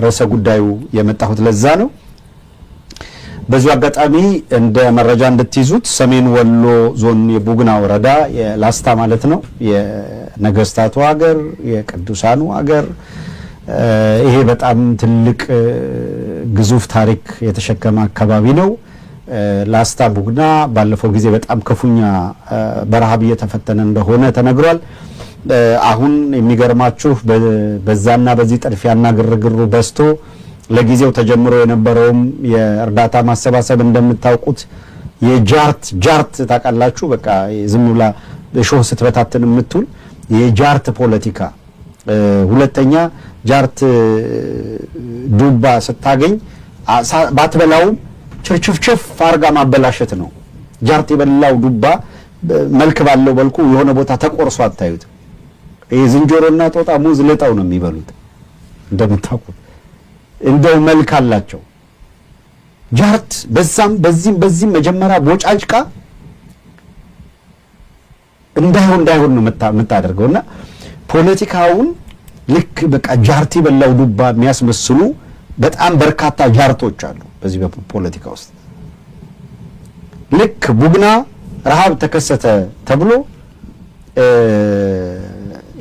ርዕሰ ጉዳዩ የመጣሁት ለዛ ነው። በዚሁ አጋጣሚ እንደ መረጃ እንድትይዙት ሰሜን ወሎ ዞን የቡግና ወረዳ የላስታ ማለት ነው የነገስታቱ ሀገር የቅዱሳኑ ሀገር ይሄ በጣም ትልቅ ግዙፍ ታሪክ የተሸከመ አካባቢ ነው። ላስታ ቡግና ባለፈው ጊዜ በጣም ከፉኛ በረሃብ እየተፈተነ እንደሆነ ተነግሯል። አሁን የሚገርማችሁ በዛና በዚህ ጥድፊያና ግርግሩ በስቶ ለጊዜው ተጀምሮ የነበረውም የእርዳታ ማሰባሰብ እንደምታውቁት የጃርት ታቃላችሁ በቃ ዝም ብላ ሾህ ስትበታትን የምትውል የጃርት ፖለቲካ ሁለተኛ ጃርት ዱባ ስታገኝ ባትበላው ችርችፍችፍ አርጋ ማበላሸት ነው። ጃርት የበላው ዱባ መልክ ባለው መልኩ የሆነ ቦታ ተቆርሶ አታዩት። ዝንጀሮና ጦጣ ሙዝ ልጠው ነው የሚበሉት እንደምታውቁት እንደው መልክ አላቸው። ጃርት በዚህም መጀመሪያ ቦጫጭቃ እንዳይሆን ነው የምታደርገውና ፖለቲካውን ልክ በቃ ጃርት የበላው ዱባ የሚያስመስሉ በጣም በርካታ ጃርቶች አሉ በዚህ በፖለቲካ ውስጥ። ልክ ቡግና ረሃብ ተከሰተ ተብሎ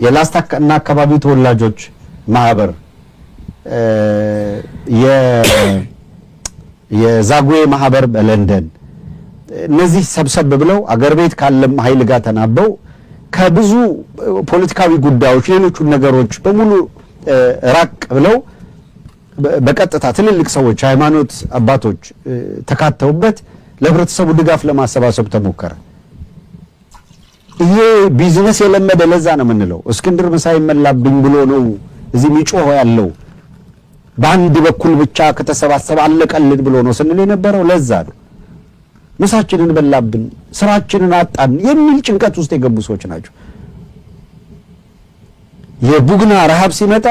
የላስታና አካባቢው ተወላጆች ማህበር የዛጉዌ ማህበር በለንደን እነዚህ ሰብሰብ ብለው አገር ቤት ካለም ኃይል ጋር ተናበው ከብዙ ፖለቲካዊ ጉዳዮች ሌሎች ነገሮች በሙሉ ራቅ ብለው በቀጥታ ትልልቅ ሰዎች ሃይማኖት አባቶች ተካተውበት ለህብረተሰቡ ድጋፍ ለማሰባሰብ ተሞከረ። ይሄ ቢዝነስ የለመደ ለዛ ነው የምንለው እስክንድር መሳይ መላብኝ ብሎ ነው እዚህ ሚጮህ ያለው በአንድ በኩል ብቻ ከተሰባሰበ አለቀልን ብሎ ነው ስንል የነበረው ለዛ ነው። ምሳችንን በላብን ስራችንን አጣን የሚል ጭንቀት ውስጥ የገቡ ሰዎች ናቸው። የቡግና ረሃብ ሲመጣ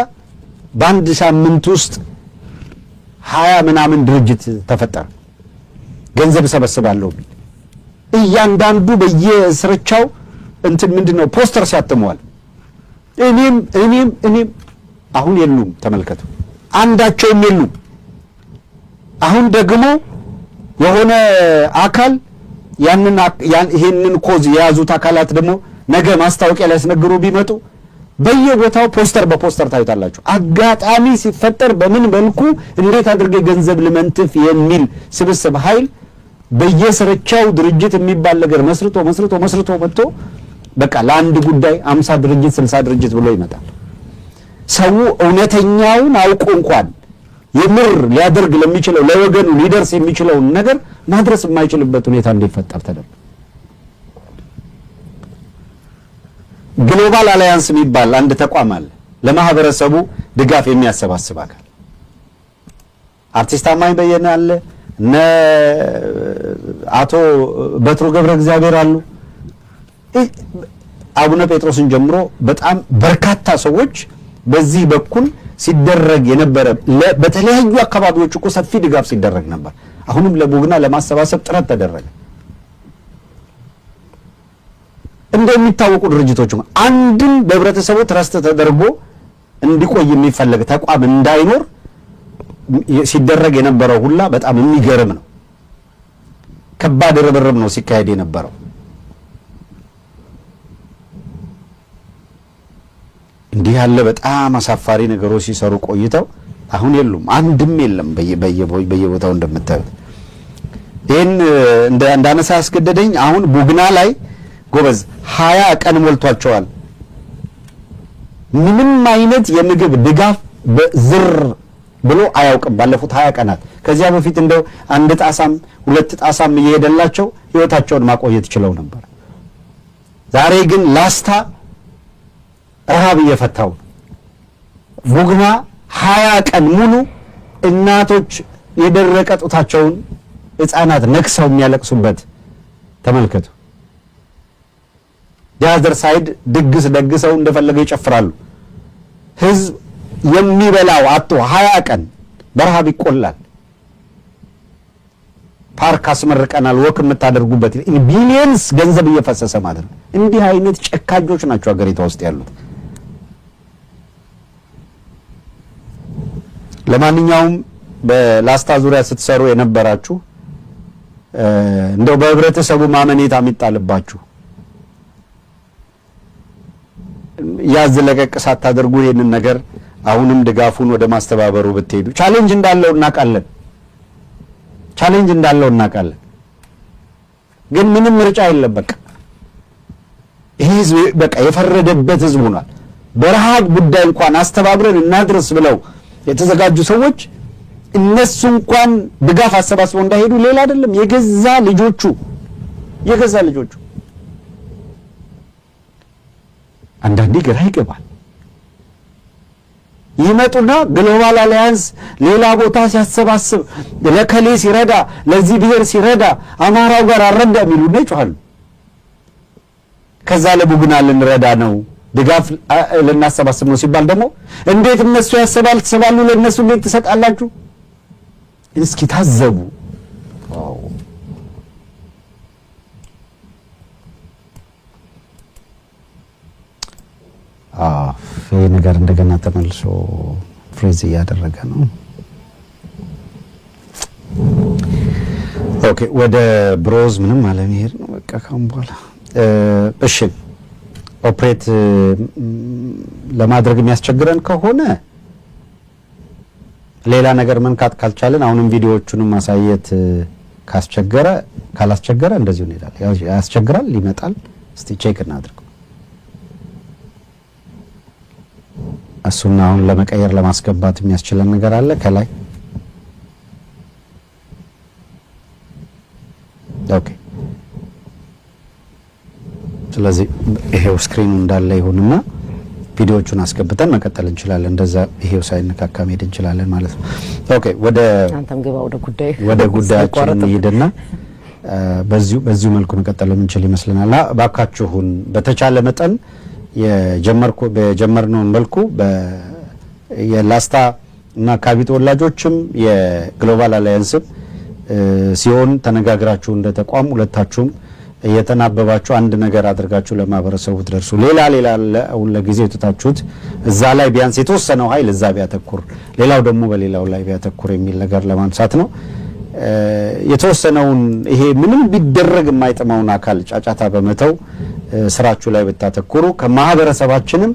በአንድ ሳምንት ውስጥ 20 ምናምን ድርጅት ተፈጠረ። ገንዘብ ሰበስባለሁ እያንዳንዱ በየስርቻው እንትን ምንድነው ፖስተር ሲያትመዋል። እኔም አሁን የሉም ተመልከቱ፣ አንዳቸውም የሉም። አሁን ደግሞ የሆነ አካል ይሄንን ኮዝ የያዙት አካላት ደግሞ ነገ ማስታወቂያ ሊያስነግሩ ቢመጡ በየቦታው በፖስተር ታዩታላችሁ። አጋጣሚ ሲፈጠር በምን መልኩ እንዴት አድርገ ገንዘብ ልመንትፍ የሚል ስብስብ ኃይል በየስርቻው ድርጅት የሚባል ነገር መስርቶ መጥቶ በቃ ለአንድ ጉዳይ 50 ድርጅት 60 ድርጅት ብሎ ይመጣል። ሰው እውነተኛውን አውቆ እንኳን የምር ሊያደርግ ለሚችለው ለወገኑ ሊደርስ የሚችለውን ነገር ማድረስ የማይችልበት ሁኔታ እንዲፈጠር ተደረገ። ግሎባል አላያንስ የሚባል አንድ ተቋም አለ ለማህበረሰቡ ድጋፍ የሚያሰባስብ አካል። አርቲስት አማኝ በየነ አለ፣ አቶ በትሩ ገብረ እግዚአብሔር አሉ። አቡነ ጴጥሮስን ጀምሮ በጣም በርካታ ሰዎች በዚህ በኩል ሲደረግ የነበረ በተለያዩ አካባቢዎች እኮ ሰፊ ድጋፍ ሲደረግ ነበር። አሁንም ለቡግና ለማሰባሰብ ጥረት ተደረገ። እንደሚታወቁ ድርጅቶች አንድም በህብረተሰቡ ትረስት ተደርጎ እንዲቆይ የሚፈልግ ተቋም እንዳይኖር ሲደረግ የነበረው ሁላ በጣም የሚገርም ነው። ከባድ ርብርብ ነው ሲካሄድ የነበረው። እንዲህ ያለ በጣም አሳፋሪ ነገሮች ሲሰሩ ቆይተው አሁን የሉም፣ አንድም የለም በየቦታው እንደምታዩት። ይሄን እንዳነሳ ያስገደደኝ አሁን ቡግና ላይ ጎበዝ 20 ቀን ሞልቷቸዋል። ምንም አይነት የምግብ ድጋፍ በዝር ብሎ አያውቅም ባለፉት 20 ቀናት። ከዚያ በፊት እንደው አንድ ጣሳም ሁለት ጣሳም እየሄደላቸው ህይወታቸውን ማቆየት ይችላል ነበር። ዛሬ ግን ላስታ ረሃብ እየፈታው ቡግና 20 ቀን ሙሉ እናቶች የደረቀ ጡታቸውን ህፃናት ነክሰው የሚያለቅሱበት ተመልከቱ። ዳዘር ሳይድ ድግስ ደግሰው እንደፈለገ ይጨፍራሉ። ህዝብ የሚበላው አጥቶ 20 ቀን በረሃብ ይቆላል። ፓርክ አስመርቀናል ወክ የምታደርጉበት ቢሊየንስ ገንዘብ እየፈሰሰ ማለት ነው። እንዲህ አይነት ጨካጆች ናቸው ሀገሪቷ ውስጥ ያሉት። ለማንኛውም በላስታ ዙሪያ ስትሰሩ የነበራችሁ እንደው በህብረተሰቡ ማመኔታ የሚጣልባችሁ ያዝ ለቀቅ ሳታደርጉ ይሄንን ነገር አሁንም ድጋፉን ወደ ማስተባበሩ ብትሄዱ ቻሌንጅ እንዳለው እናውቃለን ግን ምንም ምርጫ የለም በቃ ይሄ ህዝብ በቃ የፈረደበት ህዝብ ሆኗል በረሃብ ጉዳይ እንኳን አስተባብረን እናድርስ ብለው የተዘጋጁ ሰዎች እነሱ እንኳን ድጋፍ አሰባስበው እንዳይሄዱ ሌላ አይደለም የገዛ ልጆቹ አንዳንዴ ግራ ይገባል ይመጡና ግሎባል አሊያንስ ሌላ ቦታ ሲያሰባስብ ለከሌ ሲረዳ ለዚህ ብሔር ሲረዳ አማራው ጋር አረዳ የሚሉና ይጮሃሉ ከዛ ለቡግና ልንረዳ ነው ድጋፍ ለናሰባስብ ነው ሲባል ደግሞ እንዴት እነሱ ያሰባሉ ለነሱ እንዴት ተሰጣላችሁ እስኪ ታዘቡ ይሄ ነገር እንደገና ተመልሶ ፍሬዝ እያደረገ ነው ኦኬ ወደ ብሮዝ ምንም አለመሄድ ነው በቃ ካም በኋላ እሺ ኦፕሬት ለማድረግ የሚያስቸግረን ከሆነ ሌላ ነገር መንካት ካልቻለን አሁንም ቪዲዮዎቹንም ማሳየት ካላስቸገረ እንደዚህ እንሄዳለን ያስቸግራል ይመጣል እስቲ ቼክ እናድርግ እሱና አሁን ለመቀየር ለማስገባት የሚያስችለን ነገር አለ ከላይ ኦኬ ስለዚህ ይሄው ስክሪኑ እንዳለ ይሁንና ቪዲዮዎቹን አስገብተን መቀጠል እንችላለን እንደዛ ይሄው ሳይነካካ መሄድ እንችላለን ማለት ነው ኦኬ አንተም ግባ ወደ ጉዳያችን ይሄድና በዚሁ መልኩ መቀጠል እንችል ይመስልናል ባካችሁን በተቻለ መጠን በጀመርነው መልኩ የላስታ እና አካባቢ ተወላጆችም የግሎባል አላያንስ ሲሆን ተነጋግራችሁ እንደ ተቋም ሁለታችሁም የተናበባችሁ አንድ ነገር አድርጋችሁ ለማህበረሰቡ ትደርሱ ሌላ ለጊዜው ተታችሁት እዛ ላይ ቢያንስ የተወሰነው ኃይል እዛ ቢያተኩር ሌላው ደግሞ በሌላው ላይ ቢያተኩር የሚል ነገር ለማንሳት ነው የተወሰነውን ይሄ ምንም ቢደረግ የማይጠማውን አካል ጫጫታ በመተው ስራችሁ ላይ ብታተኩሩ ከማህበረሰባችንም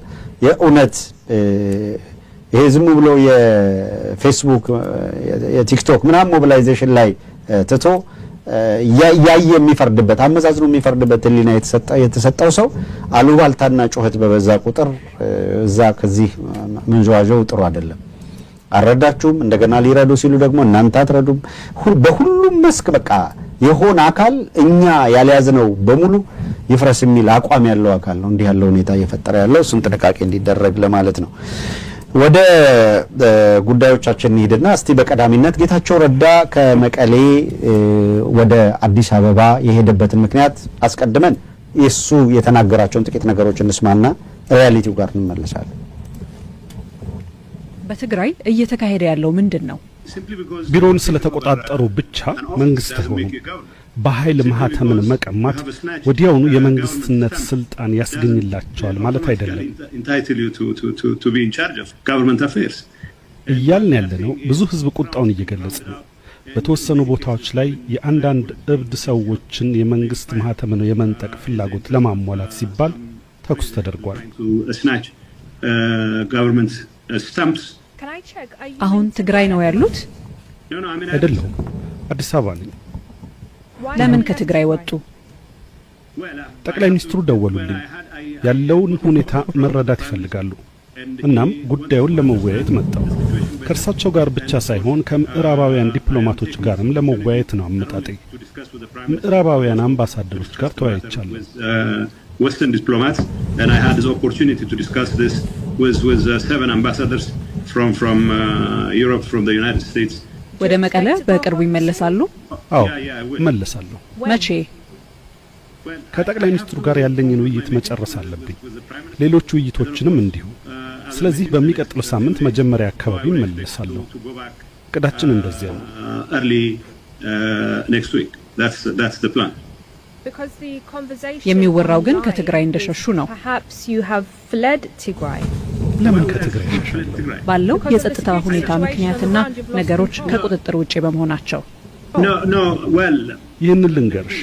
የኡነት ይሄ ዝም ብሎ የፌስቡክ የቲክቶክ ምናምን ሞቢላይዜሽን ላይ ተቶ ያየ የሚፈርድበት አመዛዝኖ የሚፈርድበት ሊና የተሰጠው ሰው አሉባልታና ጩኸት በበዛ ቁጥር እዛ ከዚህ መንጆዋጆው ጥሩ አይደለም አረዳችሁም እንደገና ሊረዱ ሲሉ ደግሞ እናንተ አትረዱም በሁሉም መስክ በቃ የሆነ አካል እኛ ያልያዝነው በሙሉ ይፍረስ የሚል አቋም ያለው አካል ነው እንዲህ ያለው ሁኔታ እየፈጠረ ያለው እሱን ጥንቃቄ እንዲደረግ ለማለት ነው ወደ ጉዳዮቻችን ሄድና እስቲ በቀዳሚነት ጌታቸው ረዳ ከመቀሌ ወደ አዲስ አበባ የሄደበትን ምክንያት አስቀድመን እሱ የተናገራቸውን ጥቂት ነገሮች እንስማና ሪያሊቲው ጋር እንመለሳለን በትግራይ እየተካሄደ ያለው ምንድነው ቢሮን ስለተቆጣጠሩ ብቻ መንግስት ሆኑ በኃይል ማህተምን መቀማት ወዲያውኑ የመንግስትነት ስልጣን ያስገኝላቸዋል ማለት አይደለም እያልን ያለነው ብዙ ህዝብ ቁጣውን እየገለጸ ነው በተወሰኑ ቦታዎች ላይ የአንዳንድ እብድ ሰዎችን የመንግስት ማህተምን የመንጠቅ ፍላጎት ለማሟላት ሲባል ተኩስ ተደርጓል አሁን ትግራይ ነው ያሉት አይደለም አዲስ አበባ ነኝ ለምን ከትግራይ ወጡ ጠቅላይ ሚኒስትሩ ደወሉልኝ ያለውን ሁኔታ መረዳት ይፈልጋሉ እናም ጉዳዩን ለመወያየት መጣው ከእርሳቸው ጋር ብቻ ሳይሆን ከምዕራባውያን ዲፕሎማቶች ጋርም ለመወያየት ነው አመጣጤ ምዕራባውያን አምባሳደሮች ጋር ተወያይቻለሁ Western diplomats and I had this opportunity to discuss this with 7 ambassadors from Europe from the United States ወደ መቀለ በቅርቡ ይመለሳሉ አዎ ይመለሳሉ መቼ ከጠቅላይ ሚኒስትሩ ጋር ያለኝን ውይይት መጨረስ አለብኝ ሌሎች ውይይቶችንም እንዲሁ ስለዚህ በሚቀጥለው ሳምንት መጀመሪያ አካባቢ ይመለሳለሁ እቅዳችን እንደዚያ ነው early next week that's the plan የሚወራው ግን ከትግራይ እንደሸሹ ነው ለምን ከትግራይ ሸሻለሁ? ባለው የጸጥታ ሁኔታ ምክንያትና ነገሮች ከቁጥጥር ውጪ በመሆናቸው። ይህንን ልንገርሽ፣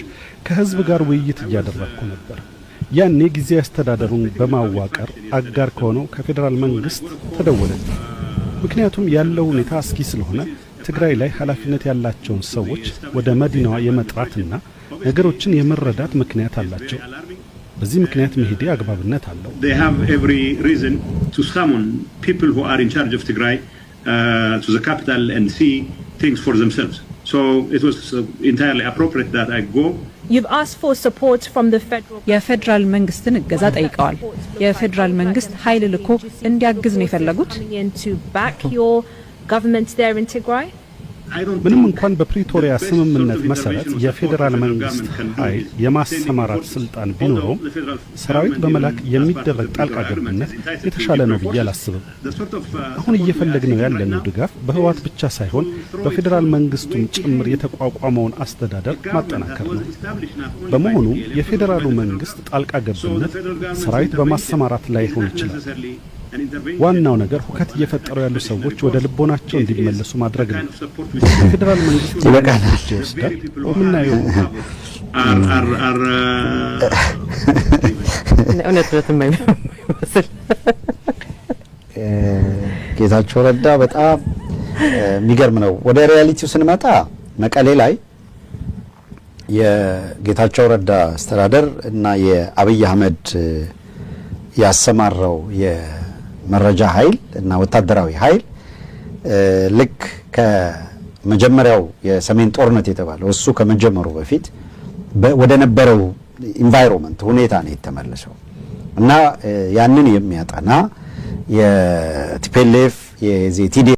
ከህዝብ ጋር ውይይት እያደረግኩ ነበር። ያኔ ጊዜ አስተዳደሩን በማዋቀር አጋር ከሆነው ከፌዴራል መንግስት ተደወለልኝ። ምክንያቱም ያለው ሁኔታ አስጊ ስለሆነ ትግራይ ላይ ኃላፊነት ያላቸውን ሰዎች ወደ መዲናዋ የመጥራትና ነገሮችን የመረዳት ምክንያት አላቸው። በዚህ ምክንያት መሄዴ አግባብነት አለው። They have every reason to summon people who are in charge of Tigray to the capital and see things for themselves. So it was entirely appropriate that I go. You've asked for support from the federal. የፌዴራል መንግስትን እገዛ ጠይቀዋል። የፌዴራል መንግስት ኃይል ልኮ እንዲያግዝ ነው የፈለጉት። To back your government there in Tigray. ምንም እንኳን በፕሪቶሪያ ስምምነት መሰረት የፌዴራል መንግስት ኃይል የማሰማራት ስልጣን ቢኖረውም ሰራዊት በመላክ የሚደረግ ጣልቃ ገብነት የተሻለ ነው ብዬ አላስብም። አሁን እየፈለግነው ያለነው ድጋፍ በህወሓት ብቻ ሳይሆን በፌዴራል መንግስቱም ጭምር የተቋቋመውን አስተዳደር ማጠናከር ነው። በመሆኑ የፌዴራሉ መንግስት ጣልቃ ገብነት ሰራዊት በማሰማራት ላይ ሆን ይችላል። ዋናው ነገር ሁከት እየፈጠሩ ያሉ ሰዎች ወደ ልቦናቸው እንዲመለሱ ማድረግ ነው። ፌዴራል መንግስት ይበቃናል። ይወስዳል። ምናየው ጌታቸው ረዳ በጣም የሚገርም ነው። ወደ ሪያሊቲው ስንመጣ መቀሌ ላይ የጌታቸው ረዳ አስተዳደር እና የአብይ አህመድ ያሰማራው የመረጃ ኃይል እና ወታደራዊ ኃይል ልክ ከመጀመሪያው የሰሜን ጦርነት የተባለው እሱ ከመጀመሩ በፊት ወደ ነበረው ኢንቫይሮንመንት ሁኔታ ነው የተመለሰው እና ያንን የሚያጠና የቲፒኤልኤፍ የቲዲኤፍ